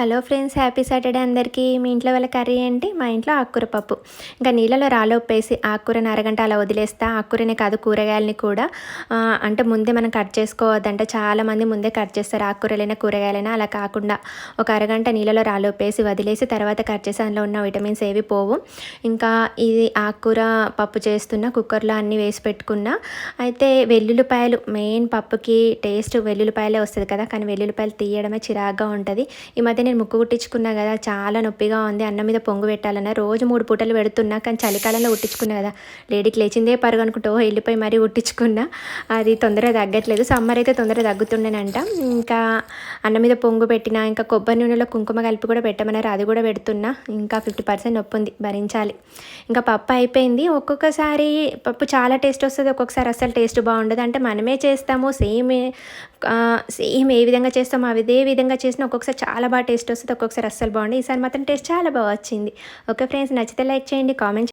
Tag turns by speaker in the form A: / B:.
A: Hello friends, happy Saturday అందరికీ. మీ ఇంట్లో వాళ్ళ కర్రీ ఏంటి? మా ఇంట్లో ఆకుకూర పప్పు. ఇంకా నీళ్ళలో రాళ్ళుప్పేసి ఆకుకూరని అరగంట అలా వదిలేస్తా. ఆకుకూరనే కాదు, కూరగాయలని కూడా అంటే ముందే మనం కట్ చేసుకోవద్దంట. చాలామంది ముందే కట్ చేస్తారు, ఆకుకూరలైనా కూరగాయలైనా. అలా కాకుండా ఒక అరగంట నీళ్ళలో రాళ్ళుప్పేసి వదిలేసి తర్వాత కట్ చేసి అందులో ఉన్న విటమిన్స్ ఏవి పోవు. ఇంకా ఇది ఆకుకూర పప్పు చేస్తున్న కుక్కర్లో అన్నీ వేసి పెట్టుకున్నా. అయితే వెల్లుల్లిపాయలు మెయిన్ పప్పుకి టేస్ట్ వెల్లుల్లిపాయలే వస్తుంది కదా, కానీ వెల్లుల్లిపాయలు తీయడమే చిరాగ్గా ఉంటుంది. ఈ మధ్య నేను ముక్కు కుట్టించుకున్నా కదా, చాలా నొప్పిగా ఉంది. అన్నం మీద పొంగు పెట్టాలన్నా రోజు 3 పూటలు పెడుతున్నా, కానీ చలికాలంలో కుట్టించుకున్నా కదా, లేడీకి లేచిందే పరుగు అనుకుంటూ వెళ్ళిపోయి మరీ కుట్టించుకున్నా. అది తొందరగా తగ్గట్లేదు. సమ్మర్ అయితే తొందరగా తగ్గుతుండేనంట. ఇంకా అన్నం మీద పొంగు పెట్టినా, ఇంకా కొబ్బరి నూనెలో కుంకుమ కలిపి కూడా పెట్టమన్నారు, అది కూడా పెడుతున్నా. ఇంకా 50% నొప్పి ఉంది, భరించాలి. ఇంకా పప్పు అయిపోయింది. ఒక్కొక్కసారి పప్పు చాలా టేస్ట్ వస్తుంది, ఒక్కొక్కసారి అస్సలు టేస్ట్ బాగుండదు. అంటే మనమే చేస్తాము, సేమ్ ఏ విధంగా చేస్తామో అదే విధంగా చేసినా ఒక్కొక్కసారి చాలా బాగా టేస్ట్ వస్తుంది, ఒక్కొక్కసారి అస్సలు బాగుంది. ఈసారి మాత్రం టేస్ట్ చాలా బాగా వచ్చింది. ఓకే ఫ్రెండ్స్, నచ్చితే లైక్ చేయండి, కామెంట్